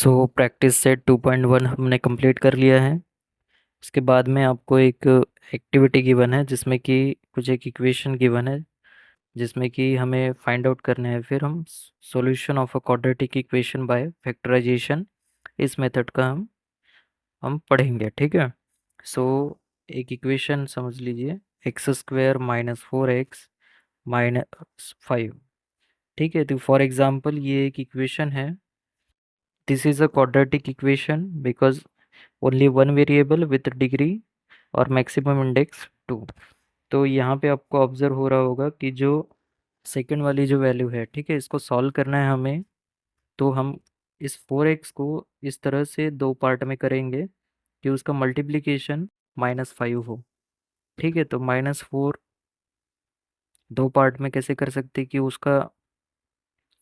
So practice set 2.1 हमने complete कर लिया है। इसके बाद में आपको एक एक्टिविटी गिवन है जिसमें कि कुछ एक इक्वेशन गिवन है जिसमें कि हमें फाइंड आउट करना है। फिर हम solution of a quadratic equation by factorization इस मेथड का हम पढ़ेंगे। ठीक है। सो एक इक्वेशन समझ लीजिए, x square minus 4x minus 5। ठीक है, तो फॉर एग्जांपल ये एक इक्वेशन है। This is a quadratic equation because only one variable with degree और मैक्सिमम इंडेक्स 2। तो यहाँ पे आपको ऑब्जर्व हो रहा होगा कि जो सेकंड वाली जो वैल्यू है, ठीक है, इसको सॉल्व करना है हमें। तो हम इस 4x को इस तरह से दो पार्ट में करेंगे कि उसका मल्टीप्लिकेशन -5 हो। ठीक है, तो -4 दो पार्ट में कैसे कर सकते हैं कि उसका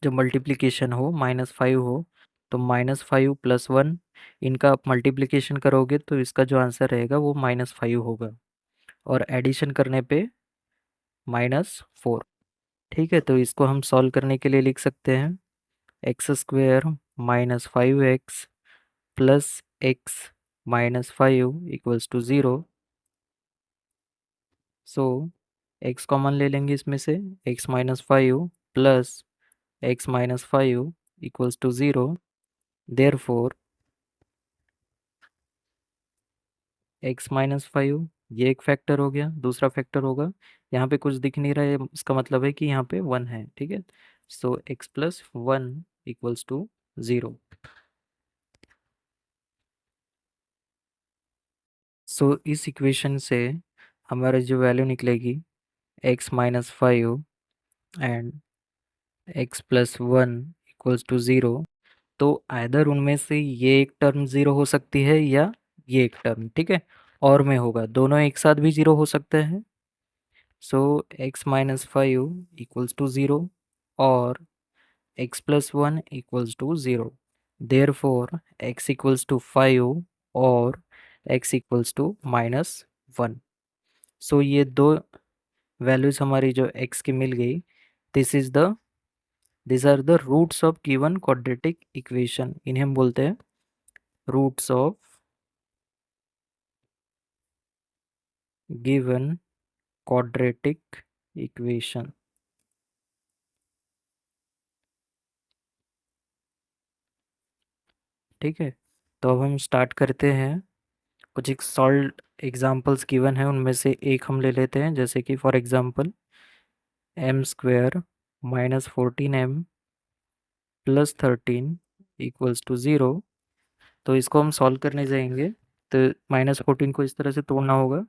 जो मल्टीप्लिकेशन हो -5 हो। तो -5 + 1 इनका आप मल्टीप्लिकेशन करोगे तो इसका जो आंसर रहेगा वो -5 होगा, और एडिशन करने पे -4। ठीक है, तो इसको हम सॉल्व करने के लिए लिख सकते हैं x square -5x plus x -5 equals to 0। So x common ले लेंगे इसमें से, x-5 plus x-5 equals to 0। Therefore x-5 ये एक फैक्टर हो गया, दूसरा फैक्टर होगा यहाँ पे कुछ दिख नहीं रहा है, इसका मतलब है कि यहाँ पे 1 है। ठीक है, सो x+1 इक्वल्स टू 0। सो इस इक्वेशन से हमारी जो वैल्यू निकलेगी x-5 and x+1 equals to 0। तो आइदर उनमें से ये एक टर्म 0 हो सकती है या ये एक टर्म, ठीक है, और में होगा, दोनों एक साथ भी 0 हो सकते हैं। सो x-5 इक्वल्स टू 0 और x+1 equals to 0। Therefore x equals to 5 और x इक्वल्स टू -1। सो ये दो वैल्यूज हमारी जो x की मिल गई। This is the this are the roots of given quadratic equation. इन्हें हम बोलते हैं roots of given quadratic equation. ठीक है, तो अब हम स्टार्ट करते हैं। कुछ एक सॉल्व एग्जांपल्स गिवन है, उनमें से एक हम ले लेते हैं, जैसे कि for example m² -14m plus 13 equals to 0। तो इसको हम सॉल्व करने जाएंगे। तो -14 को इस तरह से तोड़ना होगा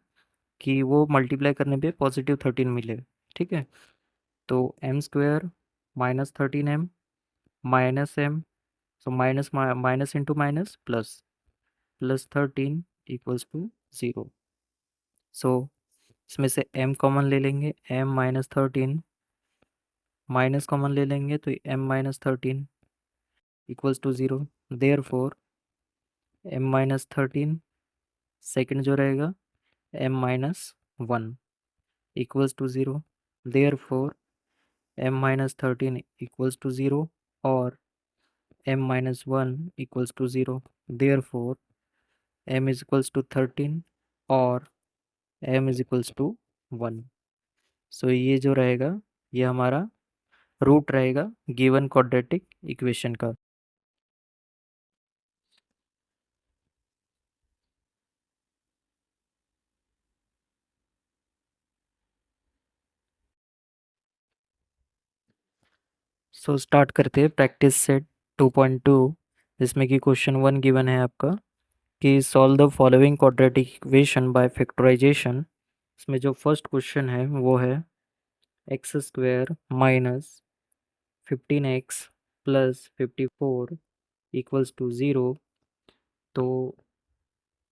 कि वो मल्टीप्लाई करने पे +13 मिले। ठीक है, तो m² -13m minus m, so minus minus into minus plus +13 equals to 0। So इसमें से m कॉमन ले लेंगे, m-13 माइनस कॉमन ले लेंगे तो m-13 equals to 0। Therefore m-13 second जो रहेगा m-1 equals to 0। Therefore m-13 equals to 0 और m-1 equals to 0। Therefore m is equals to 13 और m is equals to 1। So ये जो रहेगा ये हमारा रूट रहेगा गिवन क्वाड्रेटिक इक्वेशन का। सो स्टार्ट करते हैं प्रैक्टिस सेट 2.2, जिसमें कि क्वेश्चन 1 गिवन है आपका कि solve the following quadratic equation by factorization. इसमें जो फर्स्ट क्वेश्चन है वो है x² -15x plus 54 equals to 0। तो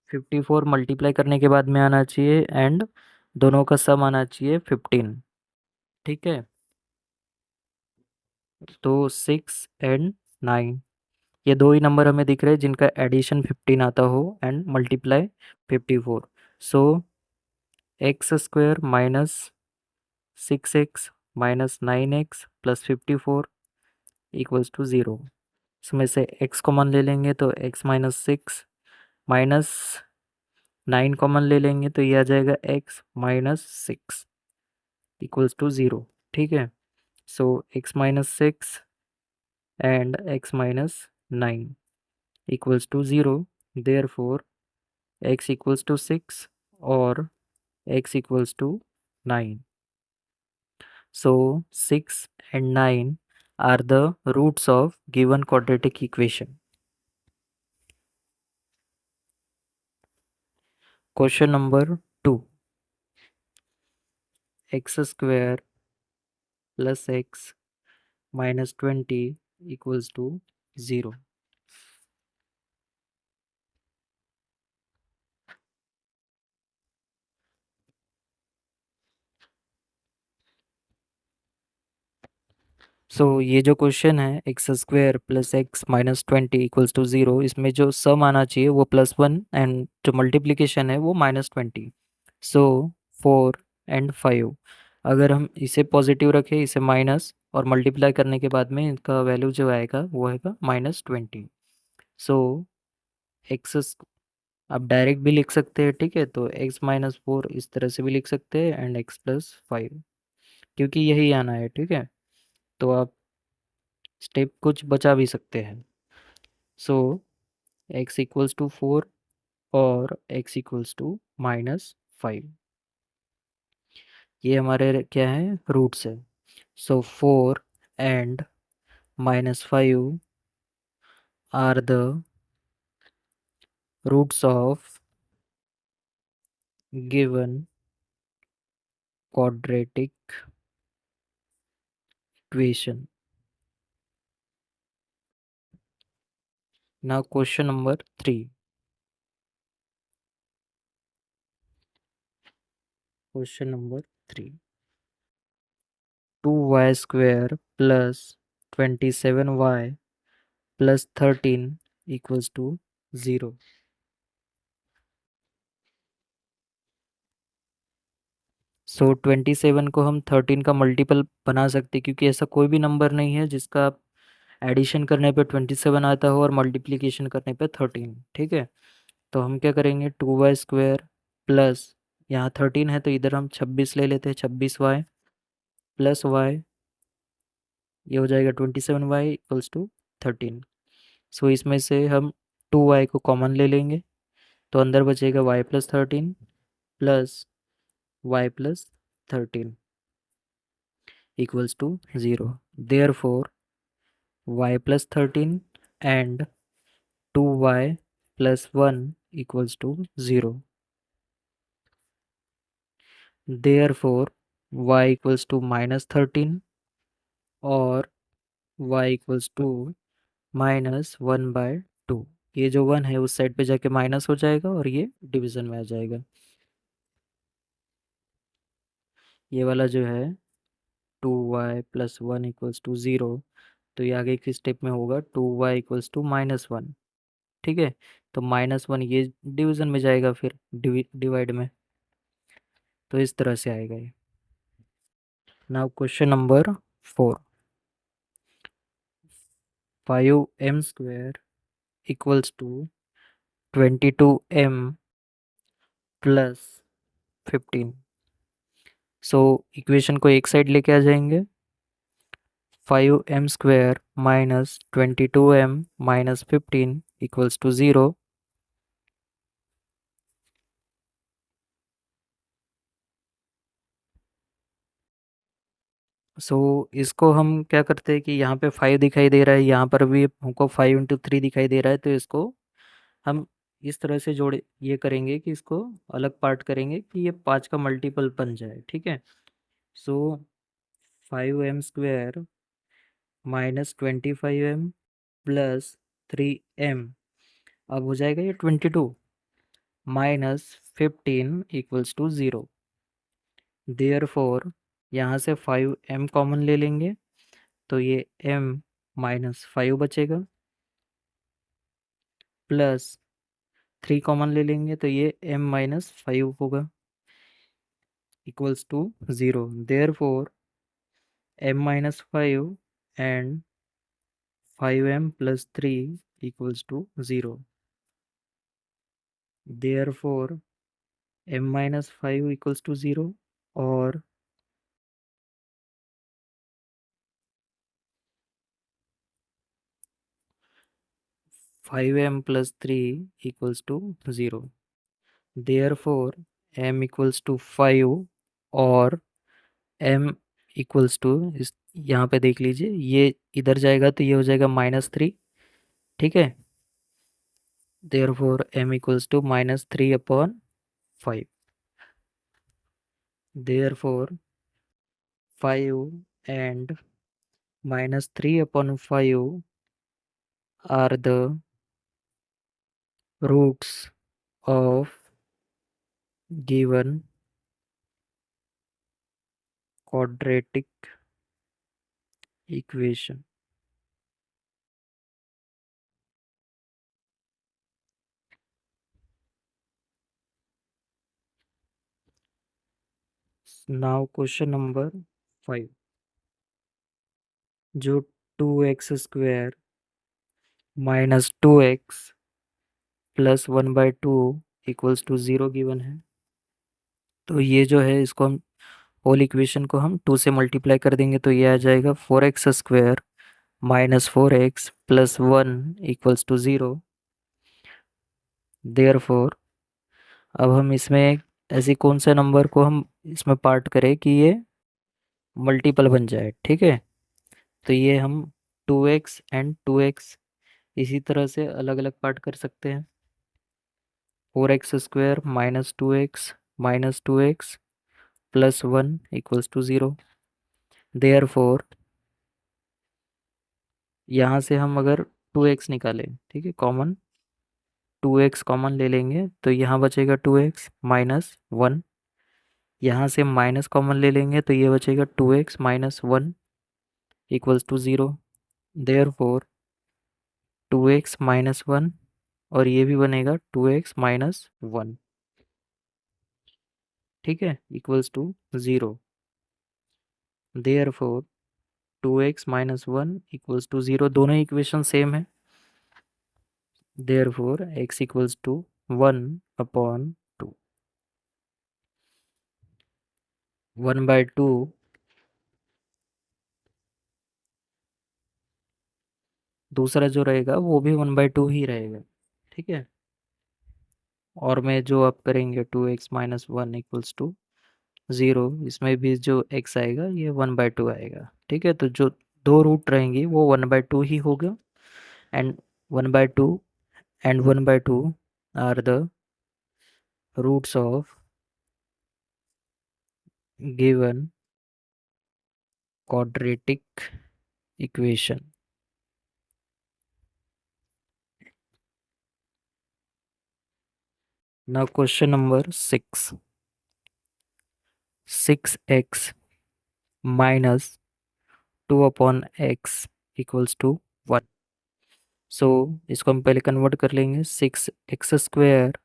54 मल्टीप्लाई करने के बाद में आना चाहिए एंड दोनों का सम आना चाहिए 15। ठीक है, तो 6 एंड 9 ये दो ही नंबर हमें दिख रहे हैं जिनका एडिशन 15 आता हो and multiply 54। So x² -6x -9x plus 54 equals to 0। इसमें से x कॉमन ले लेंगे तो x minus six, minus 9 common ले लेंगे तो ये आ जाएगा x minus six equals to 0। ठीक है, so x minus six and x minus 9 equals to 0, therefore x equals to 6 or x equals to 9. So 6 and 9 are the roots of given quadratic equation. Question number 2. X square plus x minus 20 equals to 0. ये जो question है x square plus x minus 20 equals to 0, इसमें जो सम आना चाहिए वो +1 and जो multiplication है वो -20। सो 4 एंड 5, अगर हम इसे पॉजिटिव रखें, इसे माइनस, और मल्टीप्लाई करने के बाद में इनका वैल्यू जो आएगा वो आएगा -20। सो एक्स आप डायरेक्ट भी लिख सकते हैं, ठीक है, तो x-4 इस तरह से भी लिख सकते हैं एंड x+5, क्योंकि यही आना है। ठीक है, तो आप स्टेप कुछ बचा भी सकते हैं। सो x इक्वल्स टू 4 और x इक्वल्स टू -5, ये हमारे क्या है, रूट्स है। So 4 and -5 are the roots of given quadratic equation. Now question number 3. Question number 3. 2y square plus 27y plus 13 equals to 0. सो 27 को हम 13 का मल्टीपल बना सकते, क्योंकि ऐसा कोई भी नंबर नहीं है जिसका आप एडिशन करने पे 27 आता हो और मल्टीप्लिकेशन करने पे 13। ठीक है, तो हम क्या करेंगे, 2y स्क्वायर प्लस, यहाँ 13 है तो इधर हम 26 ले लेते हैं, 26y प्लस वाई, ये हो जाएगा 27y इक्वल्स टू 13। सो इसमें से हम 2y को कॉमन ले लेंगे तो अंदर बचेगा y+13 plus y+13 equals to 0. Therefore y+13 and 2y+1 equals to 0. Therefore y equals to -13 और y equals to -1/2। ये जो 1 है उस साइड पे जाके माइनस हो जाएगा और ये डिवीजन में आ जाएगा। ये वाला जो है 2y+1 इक्वल्स टू 0, तो ये आगे के स्टेप में होगा 2y इक्वल्स टू -1। ठीक है, तो -1 ये डिवीजन में जाएगा, फिर डिवाइड में, तो इस तरह से आएगा ये। Now question number 4. 5m² equals to 22m plus 15। So equation को एक साइड लेके आ जाएंगे, 5m² minus 22m minus 15 equals to 0। इसको हम क्या करते हैं कि यहाँ पे 5 दिखाई दे रहा है, यहाँ पर भी हमको 5 × 3 दिखाई दे रहा है, तो इसको हम इस तरह से जोड़े ये करेंगे कि इसको अलग पार्ट करेंगे कि ये 5 का मल्टीपल बन जाए। ठीक है, सो 5m² minus 25m plus 3m, अब हो जाएगा ये 22 माइनस 15 इक्वल्स टू 0। देयरफॉर यहाँ से 5m कॉमन ले लेंगे तो ये m-5 बचेगा, प्लस 3 कॉमन ले लेंगे तो ये m-5 होगा equals to 0। Therefore m-5 and 5m plus 3 equals to 0. Therefore, m minus 5 equals to 0, or 5m plus 3 equals to 0. Therefore, m equals to 5, और m इक्वल्स टू, इस यहाँ पे देख लीजिए, ये इधर जाएगा तो ये हो जाएगा -3। ठीक है, therefore m equals to -3/5। Therefore 5 and -3/5 are the roots of given quadratic equation. Now question number 5, जो 2x² minus 2x plus 1/2 equals to 0 given है, तो ये जो है इसको हम होल इक्वेशन को हम 2 से मल्टीप्लाई कर देंगे, तो ये आ जाएगा 4x² minus 4x plus 1 equals to 0। Therefore अब हम इसमें ऐसे कौन से नंबर को हम इसमें पार्ट करें कि ये मल्टीपल बन जाए। ठीक है, तो ये हम 2x एंड 2x इसी तरह से अलग अलग पार्ट कर सकते हैं। 4x² minus 2x plus 1 equals to 0। Therefore यहाँ से हम अगर 2x निकालें, ठीक है, कॉमन 2x कॉमन ले लेंगे, तो यहाँ बचेगा 2x माइनस 1। यहाँ से माइनस कॉमन ले लेंगे तो ये बचेगा 2x minus 1 equals to 0। Therefore 2x minus 1, और ये भी बनेगा 2x माइनस 1। ठीक है, equals to 0। Therefore 2x minus 1 equals to 0, दोनों इक्वेशन सेम है। Therefore x equals to 1/2। 1/2 दूसरा जो रहेगा वो भी 1/2 ही रहेगा। ठीक है, और में जो आप करेंगे 2x माइनस 1 इक्वल्स टू 0, इसमें भी जो x आएगा ये 1/2 आएगा। ठीक है, तो जो दो रूट रहेंगी वो 1/2 ही होगा, and 1/2 and 1/2 are the roots of given quadratic equation. Now question number 6. 6x minus 2/x equals to 1. So इसको हम पहले कन्वर्ट कर लेंगे। 6x²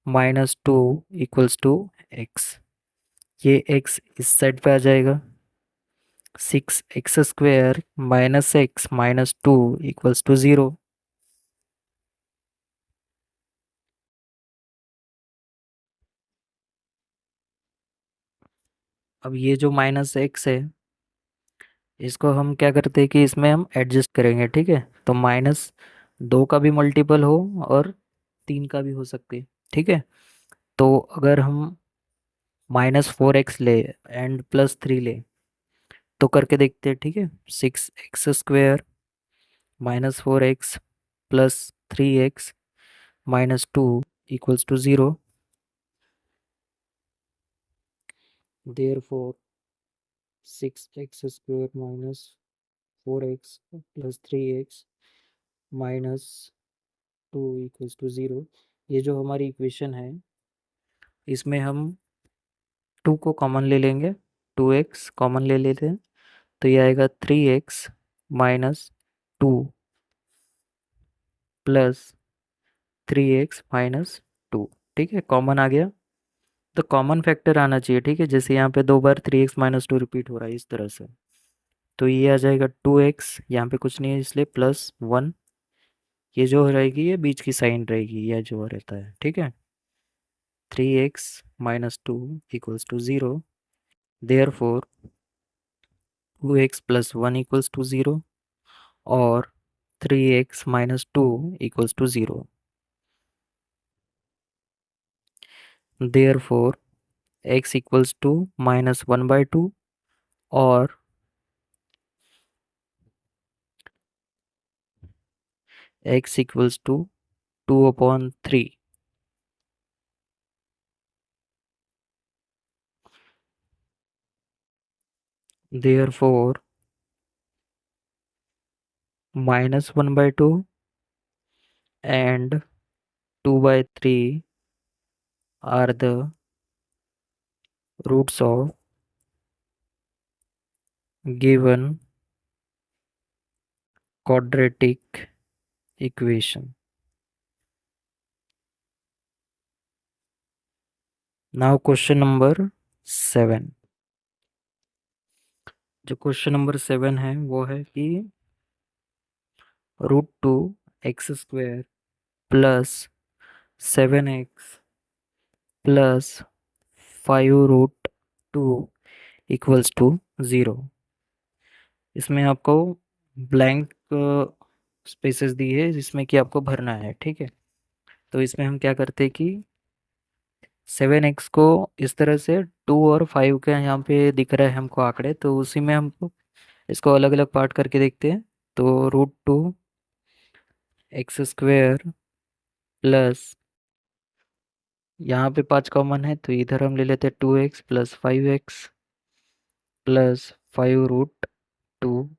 minus 2 equals to x, ये x इस साइड पे आ जाएगा। 6x² minus x minus 2 equals to 0। अब ये जो माइनस x है इसको हम क्या करते हैं कि इसमें हम एडजस्ट करेंगे। ठीक है, तो -2 का भी मल्टीपल हो और 3 का भी हो सकते हैं। ठीक है, तो अगर हम -4x ले एंड +3 ले तो करके देखते हैं। ठीक है, 6x² minus 4x plus 3x minus 2 equals to 0। Therefore 6x² minus 4x plus 3x minus 2 equals to 0। ये जो हमारी इक्वेशन है इसमें हम 2 को कॉमन ले लेंगे, 2x कॉमन ले लेते हैं, तो ये आएगा 3x minus 2 plus 3x minus 2। ठीक है, कॉमन आ गया, तो कॉमन फैक्टर आना चाहिए। ठीक है, जैसे यहाँ पे 2 बार 3x माइनस 2 रिपीट हो रहा है इस तरह से, तो ये आ जाएगा 2x, यहाँ पे कुछ नहीं है इसलिए +1। ये जो रहेगी ये बीच की साइन रहेगी, यह जो रहता है, ठीक है। 3x - 2 = 0। देयरफॉर 2x + 1 = 0 और 3x - 2 = 0। देयरफॉर x = -1/2 और x = 2/3। Therefore, -1/2 and 2/3 are the roots of given quadratic equation. Now question number 7। जो क्वेश्चन नंबर 7 है वो है कि √2x² + 7x + 5√2 = 0। इसमें आपको ब्लैंक स्पेसेस दी है जिसमें कि आपको भरना है, ठीक है। तो इसमें हम क्या करते हैं कि 7x को इस तरह से 2 और 5 के यहाँ पे दिख रहा है हमको आंकड़े, तो उसी में हमको इसको अलग अलग पार्ट करके देखते हैं। तो √2x² प्लस, यहाँ पे 5 कॉमन है तो इधर हम ले लेते हैं 2x + 5x + 5√2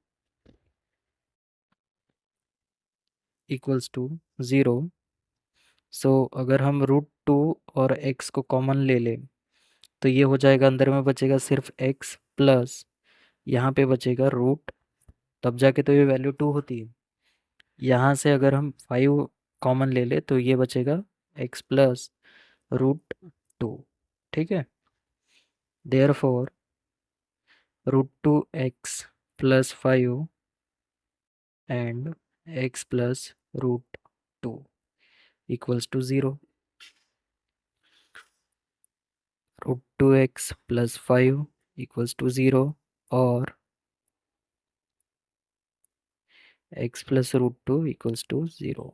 = 0। सो अगर हम √2 और x को कॉमन ले लें तो ये हो जाएगा, अंदर में बचेगा सिर्फ x प्लस यहाँ पे बचेगा रूट, तब जाके तो ये वैल्यू 2 होती है। यहाँ से अगर हम 5 कॉमन ले ले तो ये बचेगा x प्लस √2, ठीक है। There four √2x + 5 and x + √2 = 0। √2x + 5 = 0 और x + √2 = 0।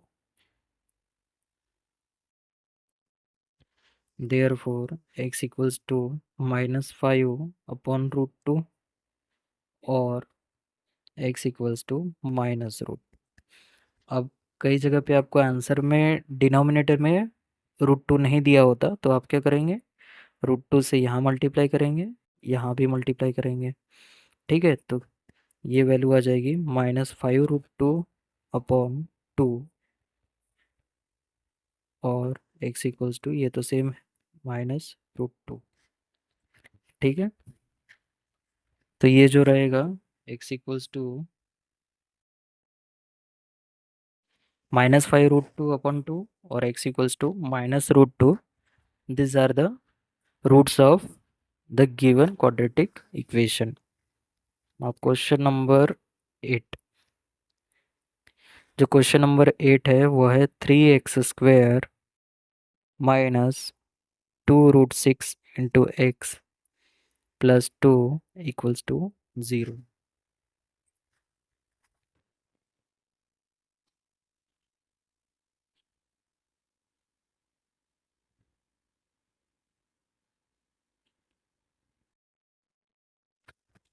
Therefore, x equals to -5/√2 और x equals to -√। अब कई जगह पे आपको आंसर में डिनोमिनेटर में √2 नहीं दिया होता तो आप क्या करेंगे, √2 से यहाँ मल्टीप्लाई करेंगे, यहाँ भी मल्टीप्लाई करेंगे, ठीक है। तो ये वैल्यू आ जाएगी -5√2/2 और x इक्वल्स टू, ये तो सेम है, -√2, ठीक है। तो ये जो रहेगा x इक्वल्स टू -5√2/2 और x equals to -√2। This are the roots of the given quadratic equation. अब क्वेश्चन नंबर 8। जो क्वेश्चन नंबर 8 है वो है 3x² - 2√6 × x + 2 = 0।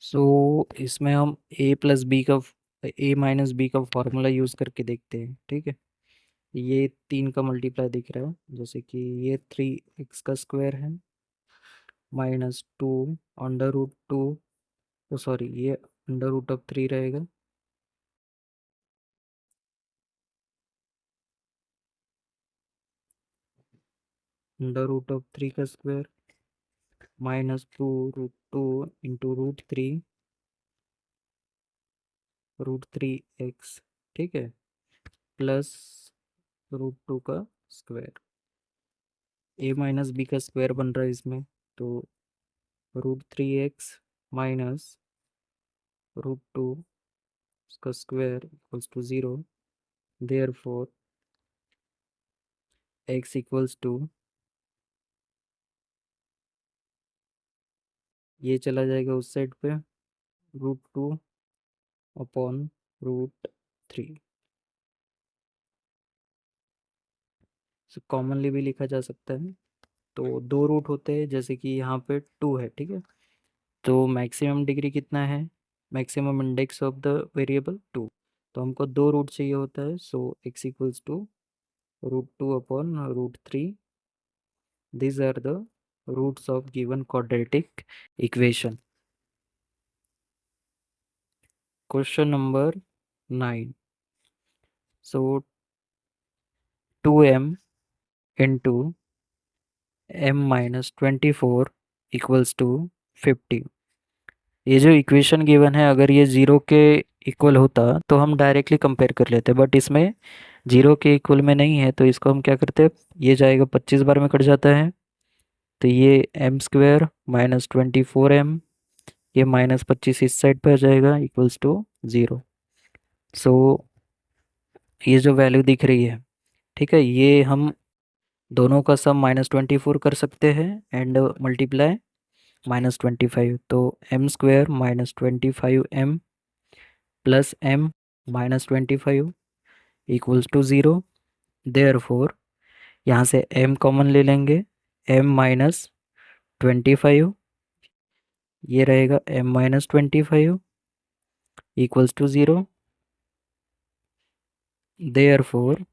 सो इसमें हम a - b का फॉर्मूला यूज़ करके देखते हैं, ठीक है। ये 3 का मल्टीप्लाई दिख रहा है, जैसे कि ये 3x² है -2 √2, तो सॉरी ये √3 रहेगा √3 का स्क्वायर -2√2 × √3x, ठीक है, प्लस √2 का स्क्वायर। a - b का स्क्वायर बन रहा है इसमें, तो √3x - √2 उसका square equals to 0, therefore x equals to, ये चला जाएगा उस साइड पे, √2 अपॉन √3। इसे कॉमनली भी लिखा जा सकता है। तो दो रूट होते हैं, जैसे कि यहाँ पे 2 है, ठीक है। तो मैक्सिमम डिग्री कितना है, maximum index of the variable 2। तो हमको दो रूट चाहिए होता है, so x equals to √2 upon √3। These are the roots of given quadratic equation. Question number 9. So 2m into m minus 24 equals to 50. ये जो इक्वेशन गिवन है, अगर ये ज़ीरो के इक्वल होता तो हम डायरेक्टली कंपेयर कर लेते, बट इसमें ज़ीरो के इक्वल में नहीं है, तो इसको हम क्या करते हैं, ये जाएगा 25 बार में कट जाता है, तो ये m² - 24m, ये -25 इस साइड पर आ जाएगा, इक्वल्स टू 0। सो ये जो वैल्यू दिख रही है, ठीक है, ये हम दोनों का सम -24 कर सकते हैं एंड मल्टीप्लाई -25। तो m² - 25m plus m -25 equals to 0। Therefore यहाँ से m कॉमन ले लेंगे, m - 25, ये रहेगा m - 25 equals to 0। Therefore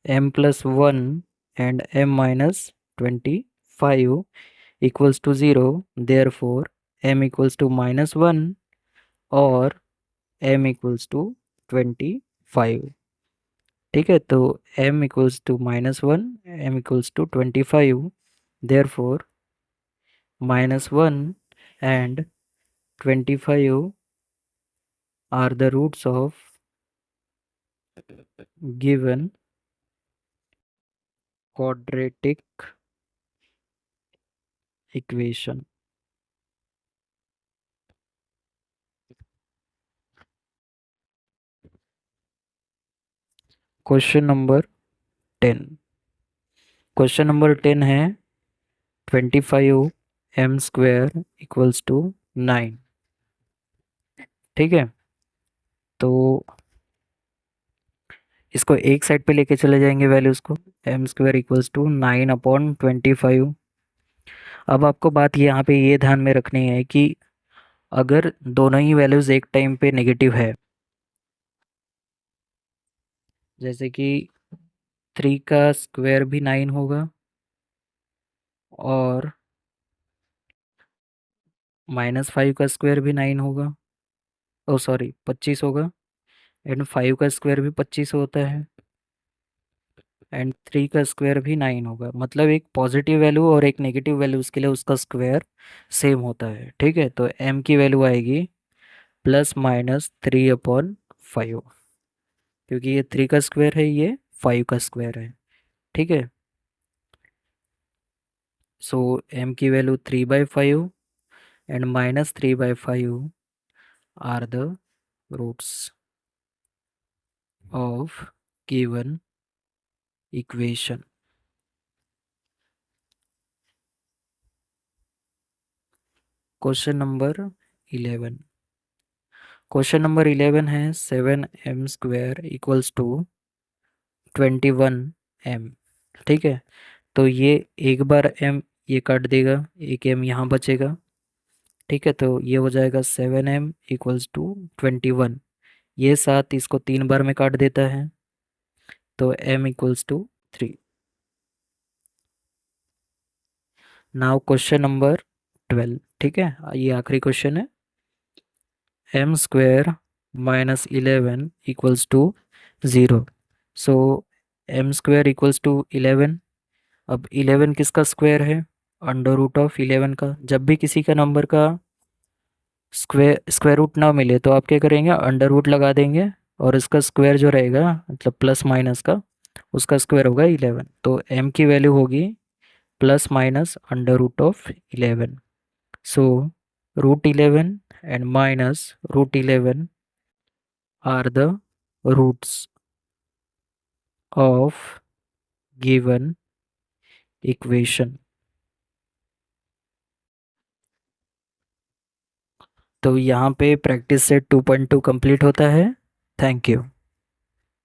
m+1 and m - 25 equals to 0, therefore m equals to -1 और m equals to 25। ठीक है, तो m equals to -1, m equals to 25, therefore -1 and 25 are the roots of given quadratic equation. Question number 10। Question number 10 है 25m² equals to 9। ठीक है, तो इसको एक साइड पे लेके चले जाएंगे वैल्यूज़ को, m² इक्वल्स टू 9/25। अब आपको बात यहाँ पे ये ध्यान में रखनी है कि अगर दोनों ही वैल्यूज़ एक टाइम पे नेगेटिव है, जैसे कि 3 का स्क्वायर भी 9 होगा और -5 का स्क्वायर भी 9 होगा, ओ सॉरी 25 होगा, एंड 5 का स्क्वायर भी 25 होता है, एंड 3 का स्क्वायर भी 9 होगा। मतलब एक पॉजिटिव वैल्यू और एक नेगेटिव वैल्यू, उसके लिए उसका स्क्वायर सेम होता है। ठीक है, तो m की वैल्यू आएगी ±3/5, क्योंकि ये 3 का स्क्वायर है, ये 5 का स्क्वायर है। ठीक है, सो m की value 3/5 and -3/5 are the roots of given equation. Question number 11। Question number 11 है 7m² इक्वल्स टू 21m। ठीक है, तो ये एक बार m ये काट देगा, एक m यहाँ बचेगा। ठीक है, तो ये हो जाएगा 7m इक्वल्स टू 21। ये 7 इसको 3 बार में काट देता है, तो m equals to 3। Now question number 12। ठीक है, ये आखिरी क्वेश्चन है। m² - 11 equals to 0। So m² equals to 11। अब 11 किसका स्क्वायर है, √11 का। जब भी किसी का नंबर का स्क्वायर रूट ना मिले तो आप क्या करेंगे, अंडर रूट लगा देंगे, और इसका स्क्वायर जो रहेगा, मतलब प्लस माइनस का, उसका स्क्वायर होगा 11। तो m की वैल्यू होगी ±√11। सो √11 and minus √11 are the roots of given equation. तो यहाँ पे प्रैक्टिस सेट 2.2 कंप्लीट होता है। Thank you.